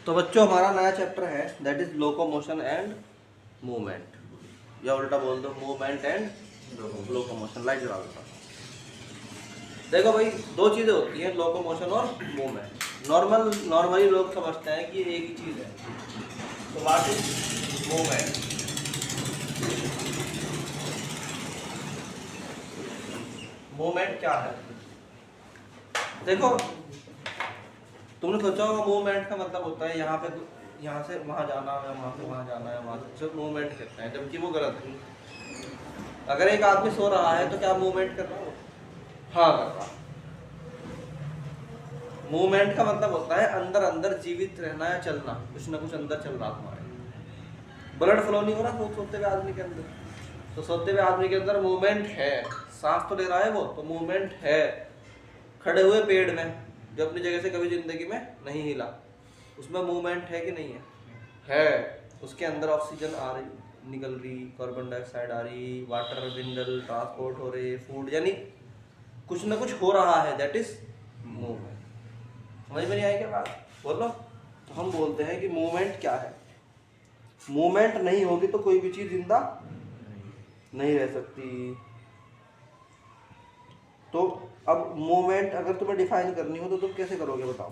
तो बच्चों हमारा नया चैप्टर है that is locomotion and movement, या उल्टा बोल दो मूवमेंट एंड लोकोमोशन। लाइट जला देता हूं। देखो भाई, दो चीज़ें होती हैं, लोकोमोशन और मूवमेंट। नॉर्मली लोग समझते हैं कि ये एक ही चीज़ है। तो व्हाट इज मूवमेंट? मूवमेंट क्या है? देखो, तुमने सोचा होगा मूवमेंट का मतलब होता है यहाँ पे यहाँ से वहाँ जाना है, वहाँ से वहाँ जाना है, वहाँ से मूवमेंट कहते हैं, जबकि वो गलत है। अगर एक आदमी सो रहा है तो क्या मूवमेंट कर रहा है? हाँ, कर रहा है। मूवमेंट का मतलब होता है अंदर अंदर जीवित रहना या चलना, कुछ ना कुछ अंदर चल रहा तुम्हारे। ब्लड फ्लो नहीं हो रहा सोते हुए आदमी के अंदर, तो सोते हुए आदमी के अंदर मूवमेंट है। सांस तो ले रहा है वो, तो मूवमेंट है। खड़े हुए पेड़ में जो अपनी जगह से कभी जिंदगी में नहीं हिला, उसमें मूवमेंट है कि नहीं है? उसके अंदर ऑक्सीजन आ रही, निकल रही, कार्बन डाइऑक्साइड आ रही, वाटर मिनरल ट्रांसपोर्ट हो रहे, फूड, यानी कुछ ना कुछ हो रहा है, दैट इज मूवमेंट। समझ में नहीं आई क्या बात? बोलो। तो हम बोलते हैं कि मूवमेंट क्या है। मूवमेंट नहीं होगी तो कोई भी चीज जिंदा नहीं रह सकती। तो अब मूवमेंट अगर तुम्हें डिफाइन करनी हो तो तुम कैसे करोगे बताओ?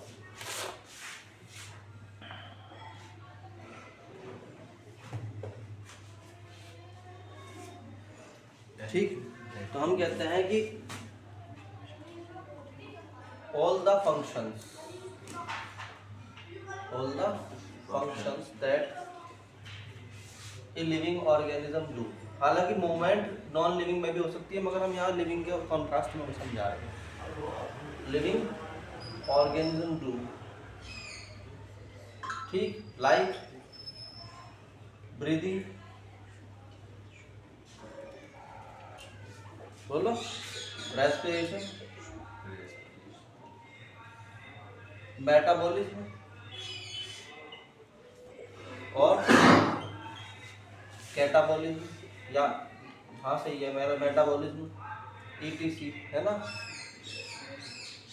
ठीक, तो हम कहते हैं कि all the functions that a living organism do। हालांकि मूवमेंट नॉन लिविंग में भी हो सकती है, मगर हम यहाँ लिविंग के कॉन्ट्रास्ट में समझा रहे हैं। लिविंग ऑर्गेनिज्म डू, ठीक, लाइक ब्रीदिंग, बोलो, रेस्पिरेशन, मेटाबॉलिज्म और कैटाबॉलिज्म, या हाँ सही है, मेरा मेटाबॉलिज्म ETC है ना,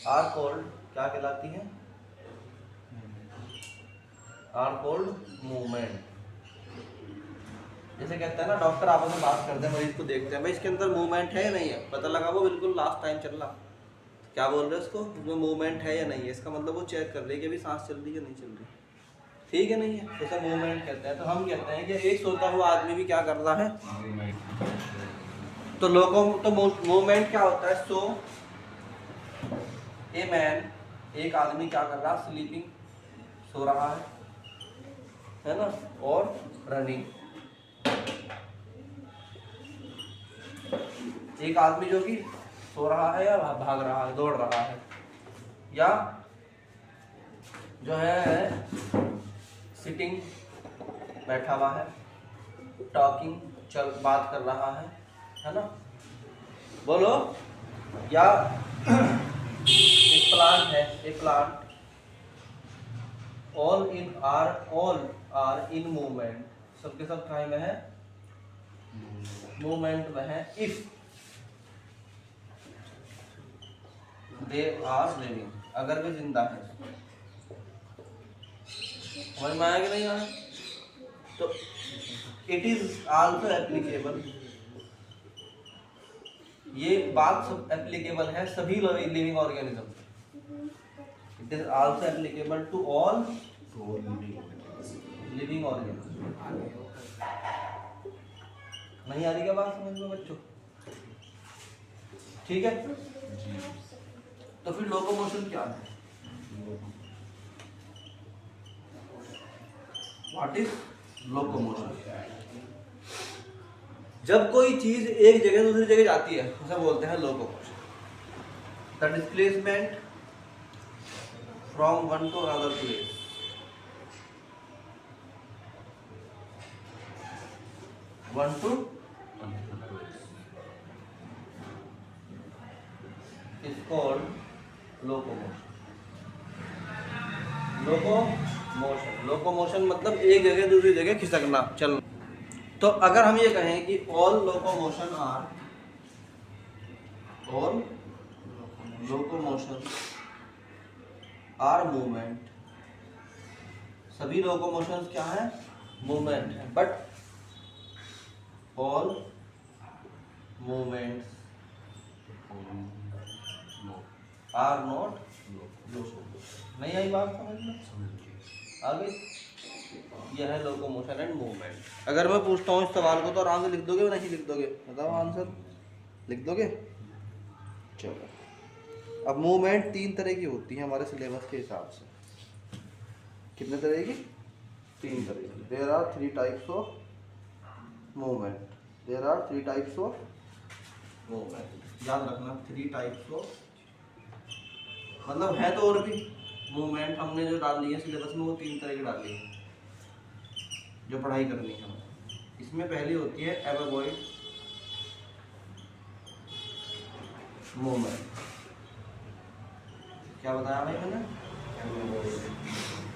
आर कॉल्ड, क्या कहलाती है? Are called movement. जैसे कहते हैं ना, डॉक्टर आपस में बात करते हैं, मरीज को देखते हैं, भाई इसके अंदर मूवमेंट है या नहीं है, पता लगा वो बिल्कुल लास्ट टाइम चल रहा, क्या बोल रहे हैं उसको, उसमें मूवमेंट है या नहीं है, इसका मतलब वो चेक कर रहे हैं कि अभी सांस चल रही है नहीं चल रही, ठीक है नहीं है, उसे मूवमेंट कहते हैं। तो हम कहते हैं कि एक सोता हुआ आदमी भी क्या कर रहा है, तो लोगों तो मूवमेंट क्या होता है? सो ए मैन, एक आदमी क्या कर रहा है? स्लीपिंग, सो रहा है ना, और रनिंग, एक आदमी जो कि सो रहा है या भाग रहा है, दौड़ रहा है, या जो है सिटिंग, बैठा हुआ है, टॉकिंग, चल बात कर रहा है ना, बोलो, या एक प्लांट है, एक plant, all are in movement, सबके सब टाइम में है मूवमेंट में है, इफ दे आर लिविंग, अगर वे जिंदा है। समझ में आया कि नहीं आया? तो इट इज आल्सो एप्लीकेबल, ये बात सब एप्लीकेबल है सभी living organism. It is also applicable to all living organism. नहीं आ रही क्या बात समझ में बच्चों? ठीक है, तो फिर लोकोमोशन क्या है? What is locomotion? जब कोई चीज एक जगह दूसरी जगह जाती है उसे बोलते हैं locomotion. The displacement from one two another place, one two is called locomotion. Locomotion मतलब एक जगह दूसरी जगह खिसकना, चलना। तो अगर हम ये कहें कि ऑल लोकोमोशन आर मूवमेंट, सभी लोकोमोशंस क्या है? मूवमेंट है, but all movements are not locomotion. नहीं आई बात समझ में? आगे यह है लोकोमोशन एंड मूवमेंट। अगर मैं पूछता हूँ इस सवाल को तो आराम से लिख दोगे या नहीं लिख दोगे? बताओ आंसर लिख दोगे? चलो, अब मूवमेंट 3 तरह की होती है हमारे सिलेबस के हिसाब से। कितने तरह की? 3 तरह की। There are 3 types of movement. There are 3 types of movement. याद रखना 3 टाइप्स ऑफ, मतलब है तो और भी मूवमेंट हमने जो डाल दी है सिलेबस में वो 3 तरह की डाली है जो पढ़ाई करनी है हमें। इसमें पहली होती है एबाबॉइड मूवमेंट। क्या बताया भाई मैंने?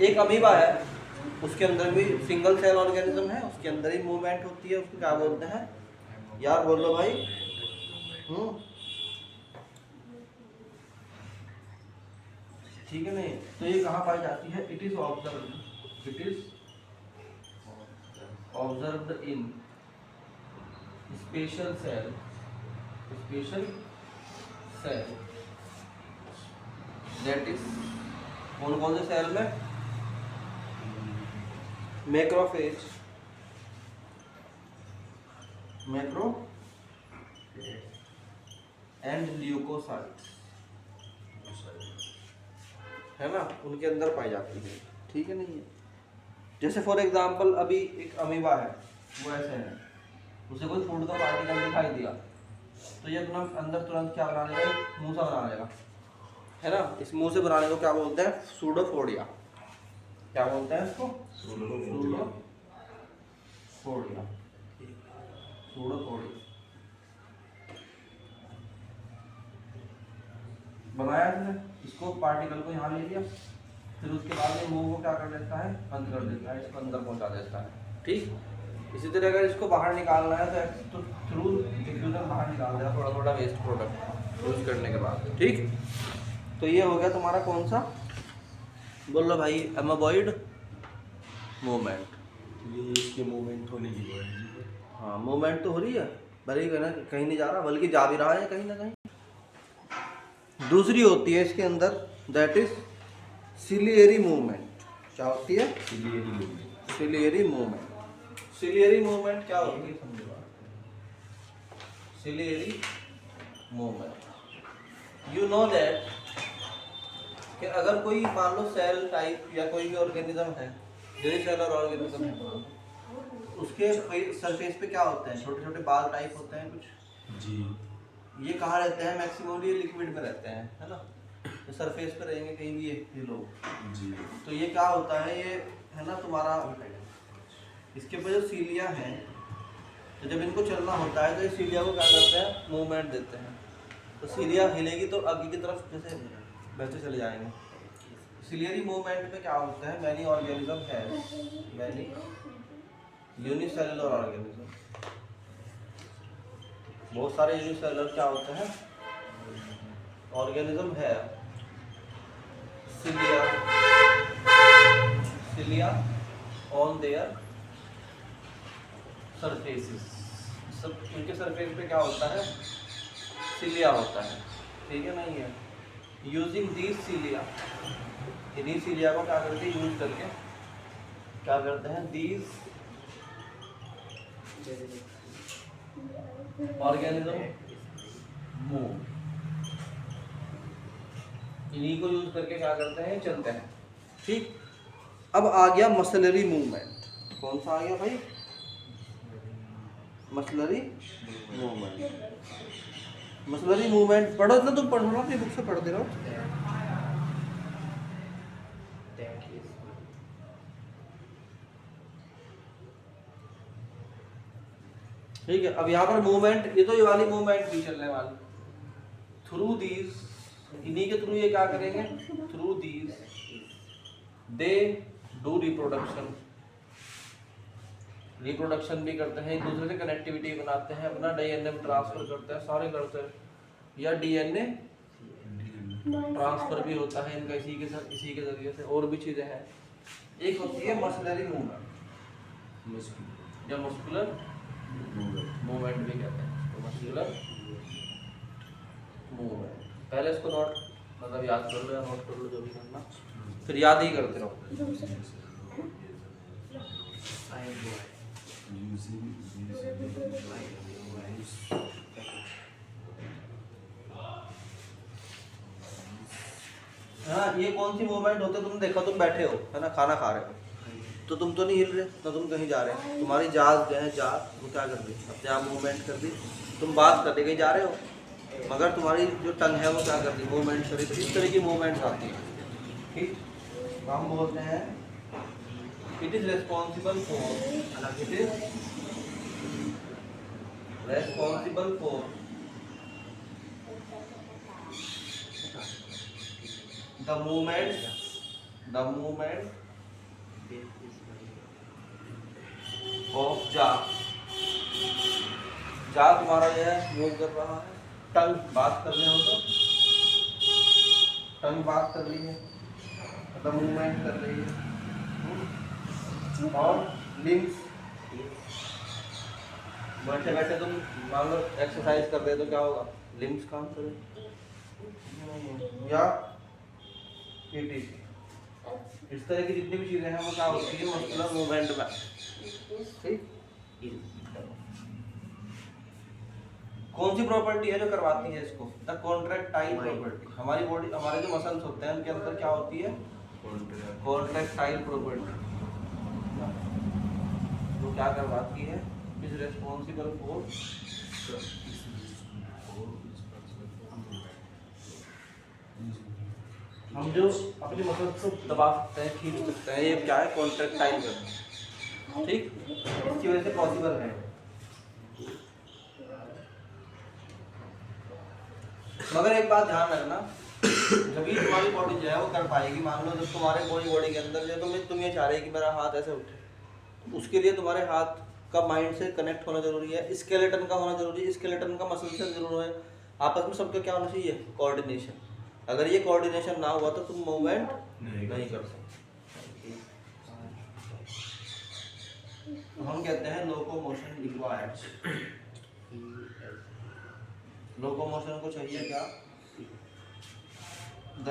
एक अमीबा है, उसके अंदर भी सिंगल सेल ऑर्गेनिज्म है, उसके अंदर ही मूवमेंट होती है। उसको क्या बोलते हैं यार? बोलो भाई। ठीक है नहीं? तो ये कहाँ पाई जाती है? It is observed in special cell that is, कौन कौन से सेल में? मैक्रोफेज एंड ल्यूकोसाइट्स है ना, उनके अंदर पाई जाती है। ठीक है नहीं है? जैसे फॉर एग्जांपल अभी एक अमीबा है, वो ऐसे है, उसे कोई फूड का पार्टिकल दिखाई दिया तो ये अपना अंदर तुरंत क्या बना लेगा? मुंह से बना लेगा, है ना? इस मुंह से बनाने को क्या बोलते हैं? सूडोफोडिया। क्या बोलते हैं इसको? सूडोफोडिया। बनाया इसने, इसको पार्टिकल को यहाँ ले लिया, फिर उसके बाद में मुंह को क्या कर देता है? बंद कर देता है, इसको अंदर पहुँचा देता है। ठीक, इसी तरह अगर इसको बाहर निकालना है तो थ्रू डिफ्यूजन बाहर निकाल देगा थोड़ा थोड़ा वेस्ट प्रोडक्ट यूज करने के बाद। ठीक, तो ये हो गया तुम्हारा कौन सा? बोलो भाई, एबाबॉइड मूवमेंट। ये इसके मूवमेंट होने की वजह है। हाँ, मूवमेंट तो हो रही है, भले ही कहीं नहीं जा रहा, बल्कि जा भी रहा है कहीं ना कहीं। दूसरी होती है इसके अंदर, दैट इज सिलियरी मूवमेंट। क्या होती है? Ciliary movement. सिलियरी मूवमेंट क्या होती है? समझो, ciliary movement, you know that कि अगर कोई मान लो सेल टाइप या कोई भी ऑर्गेनिज्म है, यूनिसेलुलर ऑर्गेनिज्म है, उसके सरफेस पे क्या होते हैं? छोटे छोटे बाल टाइप होते हैं कुछ जी। ये कहाँ रहते हैं? मैक्सिमम ये लिक्विड में रहते हैं, है ना? तो सरफेस पे रहेंगे कहीं भी ये लोग जी। तो ये क्या होता है? ये है ना तुम्हारा, इसके ऊपर जो सीलिया है, तो जब इनको चलना होता है तो ये सीलिया को क्या करते हैं? मूवमेंट देते हैं। तो सीलिया हिलेगी तो आगे की तरफ जैसे वैसे चले जाएंगे। सिलियरी मूवमेंट में क्या होता है? मैनी ऑर्गेनिज्म है, मैनी यूनिसेलुलर ऑर्गेनिज्म, बहुत सारे यूनिसेलुलर क्या होते हैं? ऑर्गेनिज्म है, सिलिया ऑन देयर सरफेसेस, सब इनके सरफेस पे क्या होता है? सिलिया होता है। ठीक है नहीं है? यूजिंग दीज सिलिया, इन्हीं सिलिया को क्या करते हैं? यूज करके क्या करते हैं? दीज ऑर्गेनिज्म मूव, इन्हीं को यूज करके क्या करते हैं? चलते हैं। ठीक, अब आ गया मसलरी मूवमेंट। कौन सा आ गया भाई? मसलरी मूवमेंट। मसलरी मूवमेंट पढ़ो ना, तुम पढ़ो ना, अपनी बुक से पढ़ते रहो। ठीक है, अब यहाँ पर मूवमेंट, ये तो ये वाली मूवमेंट भी चलने वाली थ्रू दीज, इन्हीं के थ्रू ये क्या करेंगे? Through these they do reproduction, reproduction भी करते हैं, एक दूसरे से कनेक्टिविटी बनाते हैं, अपना डीएनए ट्रांसफर करते हैं, सारे करते हैं, या डीएनए ट्रांसफर भी होता है इनका इसी के जरिए से, और भी चीज़ें हैं एक होती है मसलरी मूवमेंट मस्कुलर या मस्कुलर मूवमेंट भी कहते हैं। तो मस्कुलर मूवमेंट, पहले इसको नोट मतलब याद कर लो या नोट कर लो जो भी करना, फिर याद ही करते रहो। हाँ, ये कौन सी मूवमेंट होते तुम देखो, तुम बैठे हो है ना, खाना खा रहे हो, तो तुम तो नहीं हिल रहे ना, तुम कहीं जा रहे हो, तुम्हारी जाग जो है जाग वो क्या कर दी, अपने आप मूवमेंट कर दी, तुम बात करने कहीं जा रहे हो, मगर तुम्हारी जो टंग है वो क्या कर दी, मूवमेंट करी। तो इस तरह की मूवमेंट्स आती है। ठीक, तो हम बोलते हैं it is responsible for, it is responsible for the movement of जाग। जाग तुम्हारा जो है मूव कर रहा है, टंग बात कर रहे हो तो टंग बात कर रही है, मतलब मूवमेंट कर रही है, और लिम्स बैठे बैठे तुम मान लो एक्सरसाइज कर रहे हो तो क्या होगा, लिम्स काम करे, या इस तरह की जितनी भी चीजें हैं वो क्या होती है, मस्कुलर मूवमेंट में। ठीक, कौन सी प्रॉपर्टी है जो करवाती है इसको, द कॉन्ट्रैक्टाइल प्रॉपर्टी। हमारी बॉडी, हमारे जो मसल्स होते हैं उनके अंदर क्या होती है, कॉन्ट्रैक्टाइल प्रॉपर्टी, वो क्या करवाती है, इज रेस्पॉन्सिबल फॉर, हम जो अपनी मसल्स को दबा सकते हैं, खींच सकते हैं, ये क्या है, कॉन्ट्रैक्टाइल करना। ठीक, इसकी वजह से पॉसिबल है। मगर एक बात ध्यान रखना, जब भी तुम्हारी बॉडी जो है वो कर पाएगी, मान लो जब तुम्हारे बॉडी के अंदर जो तुम ये चाह रहे हो कि मेरा हाथ ऐसे उठे, तो उसके लिए तुम्हारे हाथ का माइंड से कनेक्ट होना जरूरी है, स्केलेटन का होना जरूरी है, स्केलेटन का मसल से जरूर है, आपस में सबका क्या होना चाहिए, कोऑर्डिनेशन। अगर ये कोऑर्डिनेशन ना हुआ तो तुम मूवमेंट नहीं कर सकते। तो हम कहते हैं लोकोमोशन रिक्वायर्ड। लोकोमोशन को चाहिए क्या, द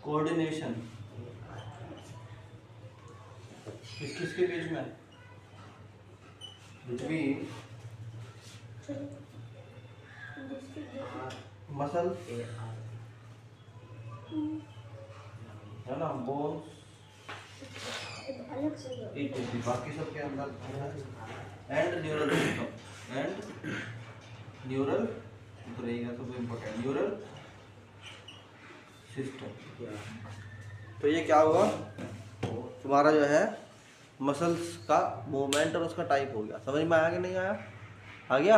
कोऑर्डिनेशन किसके बीच में, बिटवीन मसल है ना, बोन्स, बाकी सब के अंदर and neural system, and neural तो रहेगा, तो इम्पोर्टेंट न्यूरल सिस्टम। तो ये क्या हुआ, तुम्हारा जो है मसल्स का मूवमेंट और उसका टाइप हो गया। समझ में आया कि नहीं आया, आ गया।